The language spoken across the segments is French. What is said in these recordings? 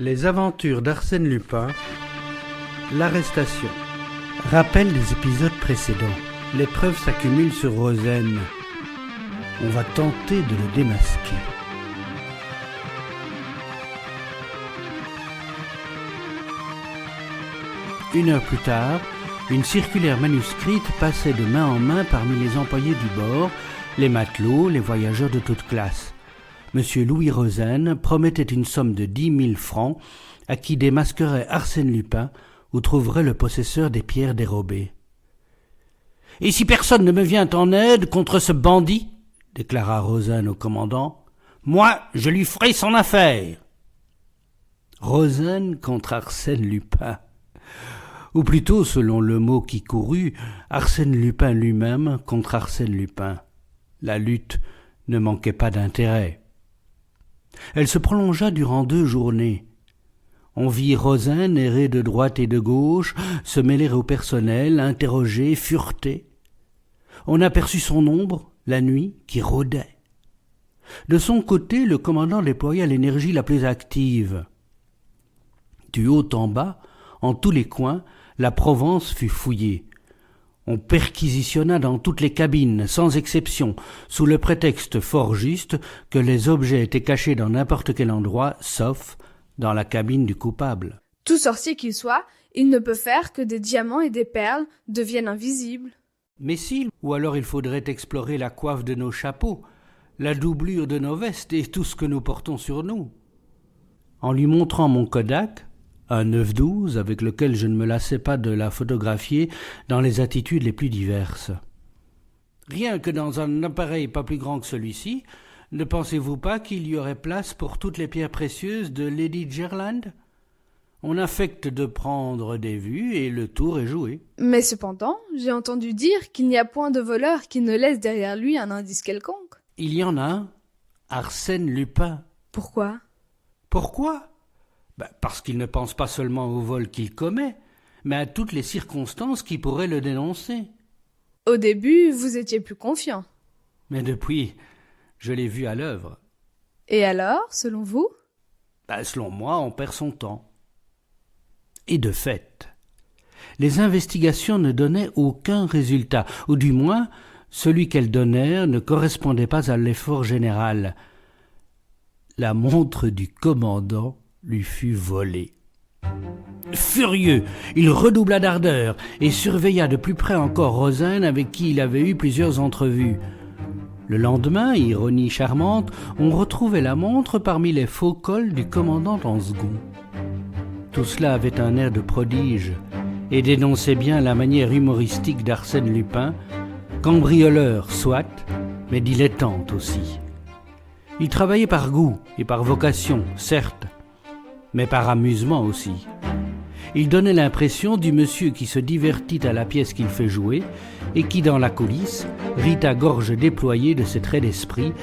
Les aventures d'Arsène Lupin, l'arrestation. Rappel des épisodes précédents. Les preuves s'accumulent sur Rosen. On va tenter de le démasquer. Une heure plus tard, une circulaire manuscrite passait de main en main parmi les employés du bord, les matelots, les voyageurs de toute classe. Monsieur Louis Rosen promettait une somme de 10 000 francs à qui démasquerait Arsène Lupin ou trouverait le possesseur des pierres dérobées. « Et si personne ne me vient en aide contre ce bandit, déclara Rosen au commandant, moi, je lui ferai son affaire. » Rosen contre Arsène Lupin. Ou plutôt, selon le mot qui courut, Arsène Lupin lui-même contre Arsène Lupin. La lutte ne manquait pas d'intérêt. Elle se prolongea durant 2 journées. On vit Rosen errer de droite et de gauche, se mêler au personnel, interroger, fureter. On aperçut son ombre, la nuit, qui rôdait. De son côté, le commandant déploya l'énergie la plus active. Du haut en bas, en tous les coins, la Provence fut fouillée. On perquisitionna dans toutes les cabines, sans exception, sous le prétexte fort juste que les objets étaient cachés dans n'importe quel endroit, sauf dans la cabine du coupable. Tout sorcier qu'il soit, il ne peut faire que des diamants et des perles deviennent invisibles. Mais si, ou alors il faudrait explorer la coiffe de nos chapeaux, la doublure de nos vestes et tout ce que nous portons sur nous. En lui montrant mon Kodak, un 9-12 avec lequel je ne me lassais pas de la photographier dans les attitudes les plus diverses. Rien que dans un appareil pas plus grand que celui-ci, ne pensez-vous pas qu'il y aurait place pour toutes les pierres précieuses de Lady Jerland ? On affecte de prendre des vues et le tour est joué. Mais cependant, j'ai entendu dire qu'il n'y a point de voleur qui ne laisse derrière lui un indice quelconque. Il y en a un, Arsène Lupin. Pourquoi ? Pourquoi ? Parce qu'il ne pense pas seulement au vol qu'il commet, mais à toutes les circonstances qui pourraient le dénoncer. Au début, vous étiez plus confiant. Mais depuis, je l'ai vu à l'œuvre. Et alors, selon vous ? Selon moi, on perd son temps. Et de fait, les investigations ne donnaient aucun résultat, ou du moins, celui qu'elles donnèrent ne correspondait pas à l'effort général. La montre du commandant lui fut volée. Furieux, il redoubla d'ardeur et surveilla de plus près encore Rosen avec qui il avait eu plusieurs entrevues. Le lendemain, ironie charmante, on retrouvait la montre parmi les faux cols du commandant en second. Tout cela avait un air de prodige et dénonçait bien la manière humoristique d'Arsène Lupin, cambrioleur soit, mais dilettante aussi. Il travaillait par goût et par vocation, certes, mais par amusement aussi. Il donnait l'impression du monsieur qui se divertit à la pièce qu'il fait jouer et qui, dans la coulisse, rit à gorge déployée de ses traits d'esprit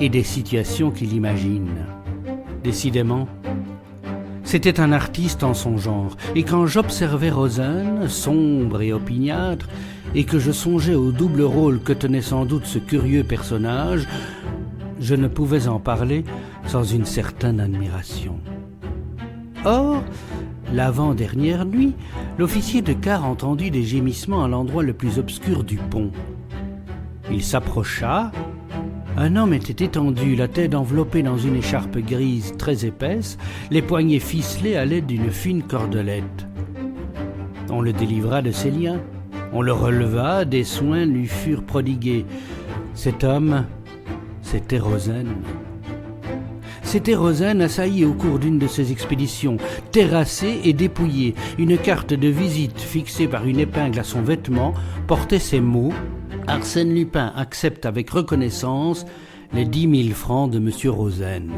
et des situations qu'il imagine. Décidément, c'était un artiste en son genre, et quand j'observais Rosen, sombre et opiniâtre, et que je songeais au double rôle que tenait sans doute ce curieux personnage, je ne pouvais en parler sans une certaine admiration. Or, l'avant-dernière nuit, l'officier de quart entendit des gémissements à l'endroit le plus obscur du pont. Il s'approcha. Un homme était étendu, la tête enveloppée dans une écharpe grise très épaisse, les poignets ficelés à l'aide d'une fine cordelette. On le délivra de ses liens. On le releva, des soins lui furent prodigués. Cet homme, c'était Rosen. C'était Rosen assailli au cours d'une de ses expéditions, terrassé et dépouillé. Une carte de visite fixée par une épingle à son vêtement portait ces mots « Arsène Lupin accepte avec reconnaissance les 10 000 francs de M. Rosen ».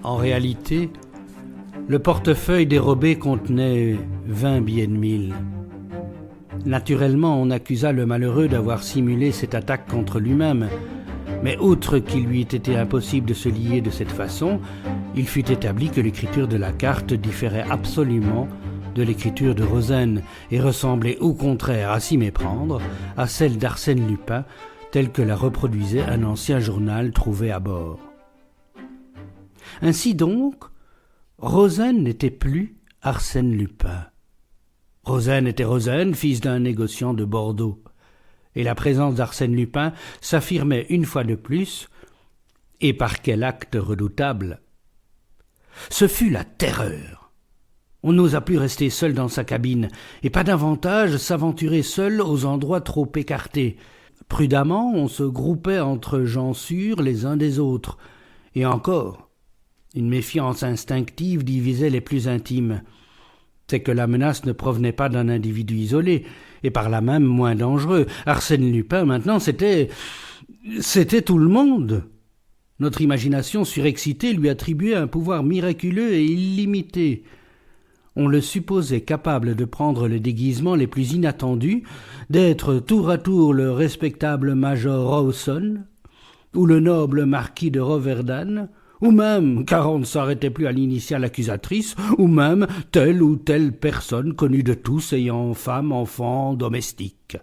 En réalité, le portefeuille dérobé contenait 20 billets de 1000. Naturellement, on accusa le malheureux d'avoir simulé cette attaque contre lui-même. Mais outre qu'il lui ait été impossible de se lier de cette façon, il fut établi que l'écriture de la carte différait absolument de l'écriture de Rosen et ressemblait au contraire, à s'y méprendre, à celle d'Arsène Lupin, telle que la reproduisait un ancien journal trouvé à bord. Ainsi donc, Rozaine n'était plus Arsène Lupin. Rozaine était Rozaine, fils d'un négociant de Bordeaux. Et la présence d'Arsène Lupin s'affirmait une fois de plus, et par quel acte redoutable. Ce fut la terreur. On n'osa plus rester seul dans sa cabine, et pas davantage s'aventurer seul aux endroits trop écartés. Prudemment, on se groupait entre gens sûrs les uns des autres, et encore, une méfiance instinctive divisait les plus intimes. C'est que la menace ne provenait pas d'un individu isolé, et par là même moins dangereux. Arsène Lupin, maintenant, c'était tout le monde. Notre imagination surexcitée lui attribuait un pouvoir miraculeux et illimité. On le supposait capable de prendre les déguisements les plus inattendus, d'être tour à tour le respectable major Rawson, ou le noble marquis de Roverdane, ou même, car on ne s'arrêtait plus à l'initiale accusatrice, ou même telle ou telle personne connue de tous ayant femme, enfant, domestique.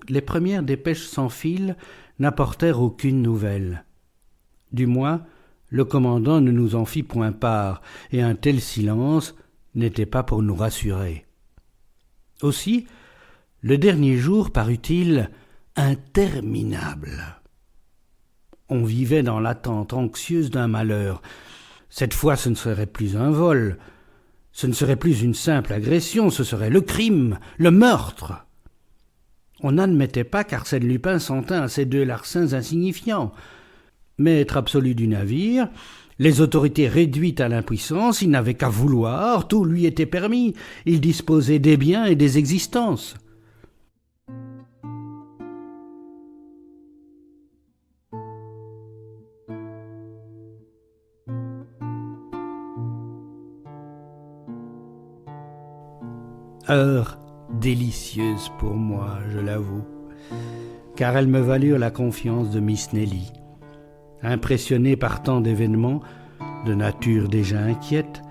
Les premières dépêches sans fil n'apportèrent aucune nouvelle. Du moins, le commandant ne nous en fit point part, et un tel silence n'était pas pour nous rassurer. Aussi, le dernier jour parut-il interminable. On vivait dans l'attente anxieuse d'un malheur. Cette fois, ce ne serait plus un vol, ce ne serait plus une simple agression, ce serait le crime, le meurtre. On n'admettait pas qu'Arsène Lupin s'en tint à ces deux larcins insignifiants. Maître absolu du navire, les autorités réduites à l'impuissance, il n'avait qu'à vouloir, tout lui était permis, il disposait des biens et des existences. Heure délicieuse pour moi, je l'avoue, car elles me valurent la confiance de Miss Nelly. Impressionnée par tant d'événements, de nature déjà inquiète,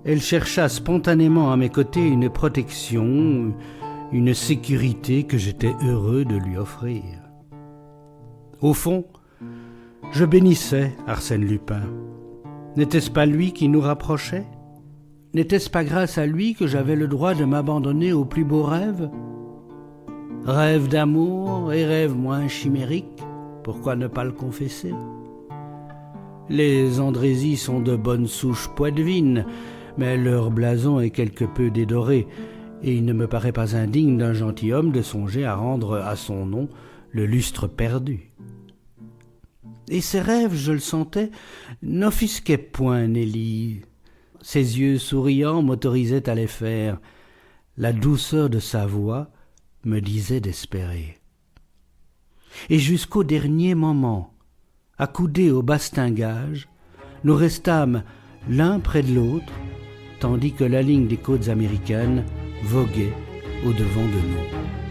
elle chercha spontanément à mes côtés une protection, une sécurité que j'étais heureux de lui offrir. Au fond, je bénissais Arsène Lupin. N'était-ce pas lui qui nous rapprochait ? N'était-ce pas grâce à lui que j'avais le droit de m'abandonner aux plus beaux rêves ? Rêves d'amour et rêves moins chimériques, pourquoi ne pas le confesser ? Les Andrézy sont de bonnes souches poitevines, mais leur blason est quelque peu dédoré, et il ne me paraît pas indigne d'un gentilhomme de songer à rendre à son nom le lustre perdu. Et ces rêves, je le sentais, n'offusquaient point Nelly. Ses yeux souriants m'autorisaient à les faire. La douceur de sa voix me disait d'espérer. Et jusqu'au dernier moment, accoudés au bastingage, nous restâmes l'un près de l'autre, tandis que la ligne des côtes américaines voguait au-devant de nous.